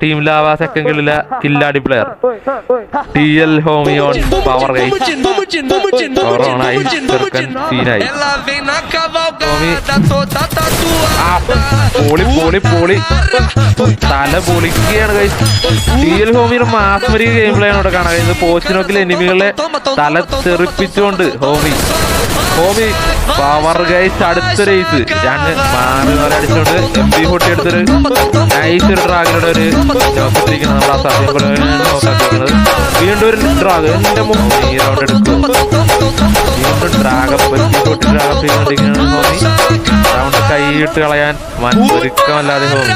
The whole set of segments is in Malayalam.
ടീം ലാവ സെക്കൻഡിലെ കില്ലാടി player TL Homie on power guys. പവറായി സീനായി ഹോമി പൊളി തല പൊളിക്കുകയാണ് ഗൈസ്. TL ഹോമിയുടെ മാസ്മരിക ഗെയിം പ്ലേ ആണ് ഇവിടെ കാണാൻ കഴിയുന്നത്. പോസ്റ്റിനോക്കിൽ എനിമികളെ തല തെറിപ്പിച്ചുകൊണ്ട് ഹോമി പവർ ഗൈസ്. അടുത്തൊരു ഏസ് രണ്ട് മാറി അടിച്ചുകൊണ്ട് MP40 എടുത്തൊരു നൈസ് ഒരു ഡ്രാഗിലൂടെ ഒരു നോക്കിട്ടിരിക്കുന്നത് നമ്മൾ അസാധ്യം നോക്കാത്തിരിക്കുന്നത്. വീണ്ടും ഒരു ഡ്രാഗ് എന്റെ ഈ റൗണ്ട് എടുക്കും. വീണ്ടും ഡ്രാഗ് MP40 റൗണ്ട് കൈയിട്ട് കളയാൻ ഒരുക്കമല്ലാതെ ഹോമി.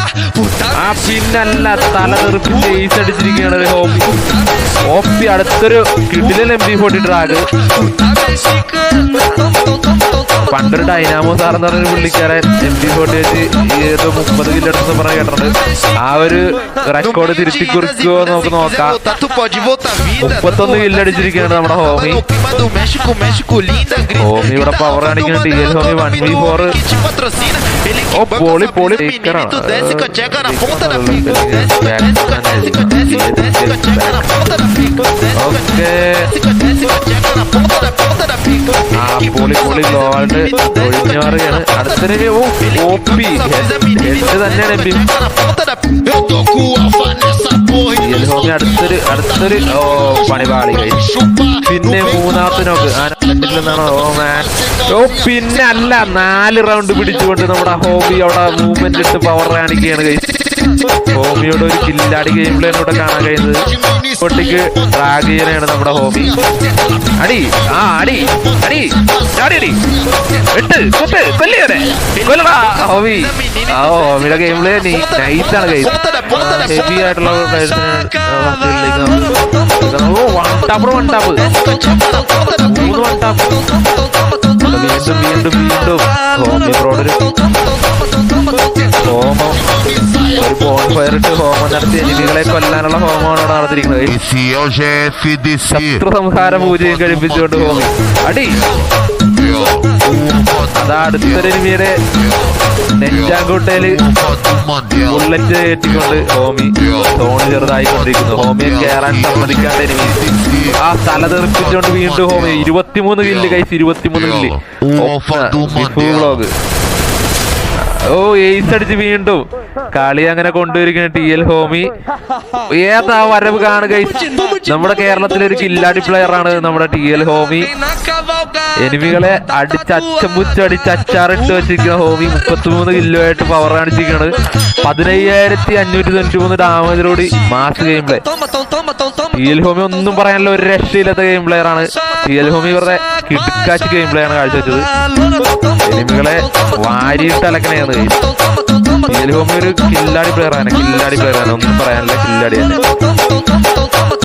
പിന്നല്ല തല തെറിപ്പിച്ച് ഏസ് അടിച്ചിരിക്കുകയാണ് ഒരു ഹോമി. ഓപ്പി അടുത്തൊരു കിഡിലൻ MP40 ഡ്രാഗ്. പണ്ടൊരു ഡൈനാമോ സാറെന്ന് പറഞ്ഞൊരു പുള്ളിക്കാരൻ MP40 വെച്ച് 30 കില്ലെടുത്ത് പറഞ്ഞ് കേട്ടിട്ടുണ്ട്. ആ ഒരു റെക്കോർഡ് തിരുത്തി കുറിക്കുമോ നമുക്ക് നോക്കാം. 31 കില്ലടിച്ചിരിക്കുകയാണ് നമ്മുടെ ഹോമി. ഇവിടെ പവർ കാണിക്കുന്ന TL ഹോമി 1v4. പൊളി പൊളി ഗോൾഡ് ഒഴിഞ്ഞു മാറുകയാണ്. അടുത്തൊരു OP ഹെഡ് തന്നെയാണ് TL ഹോമി. അടുത്തൊരു പണിപാളി കഴിച്ചു. പിന്നെ മൂന്നാമത്തെ നോക്ക് പിന്നെ അല്ല 4 റൗണ്ട് പിടിച്ചുകൊണ്ട് നമ്മുടെ ഹോമി അവിടെ മൂവ്മെന്റ് ഇട്ട് പവർ കാണിക്കുകയാണ് കഴിച്ചു. ഹോമിയോട് ഒരു കില്ലാടി ഗെയിം പ്ലേ ഇവിടെ കാണാൻ കഴിയുന്നത്. പൊട്ടിക്ക് ഡ്രാഗ് ചെയ്യാനാണ് നമ്മുടെ ഹോമി. അടി കൊല്ലടാ ഹോമി. ഹോമിയുടെ ഗെയിം പ്ലേ നൈസാണ് കഴിച്ചു. ഹെവി ആയിട്ടുള്ള വൺ ടാപ്പ് 3 വൺ ടാപ്പ്. വീണ്ടും ഹോമി ബ്രോഡൊരു ഹോമം ഒരു ബോൺ ഫയർ ഇട്ട് ഹോമം നടത്തി എനിമികളെ കൊല്ലാനുള്ള ഹോമമാണ് അവിടെ നടത്തിയിരിക്കുന്നത്. ശത്രു സംഹാര പൂജയും കഴിപ്പിച്ചുകൊണ്ട് ഹോമി അടി. അതാ അടുത്തൊരു എനിമിയുടെ നെഞ്ചാങ്കൂട്ടയില് ബുള്ളറ്റ് കയറ്റിക്കൊണ്ട് ഹോമി തോണി ചെറുതായിക്കൊണ്ടിരിക്കുന്നു. ഹോമിയെ കയറാൻ സമ്മതിക്കാണ്ട് എനിമി ആ തല തെറിപ്പിച്ചുകൊണ്ട് വീണ്ടും ഹോമി 23 കില്ല് കൈസ്. 23 കില്ല് വ്ലോഗ്. ഏസ് അടിച്ച് വീണ്ടും കളി അങ്ങനെ കൊണ്ടുവരികയാണ് TL ഹോമി. ഏതാ വരവ് കാണുക. നമ്മുടെ കേരളത്തിലൊരു കില്ലാടി പ്ലെയർ ആണ് നമ്മുടെ TL ഹോമി. എനിമികളെ അടിച്ചടിച്ച് അച്ചാറിട്ട് വെച്ചിരിക്കുന്ന ഹോമി 33 കില്ലുമായിട്ട് പവർ കാണിച്ചിരിക്കുന്നത്. 15,593 ഡാമേജിലൂടെ mass game play. TL Homie ഒന്നും പറയാനുള്ള ഒരു രക്ഷയില്ലാത്ത ഗെയിം പ്ലെയർ ആണ്. TL ഹോമി ഇവരുടെ കിടക്കാച്ച് ഗെയിം പ്ലേ ആണ് കാഴ്ചവെച്ചത്. എനിമികളെ വാരിയിട്ട് അലക്കണയാണ്. TL ഹോമി ഒരു കില്ലാടി പ്ലെയർ ആണ്. ഒന്നും പറയാനില്ല, കില്ലാടി തന്നെ.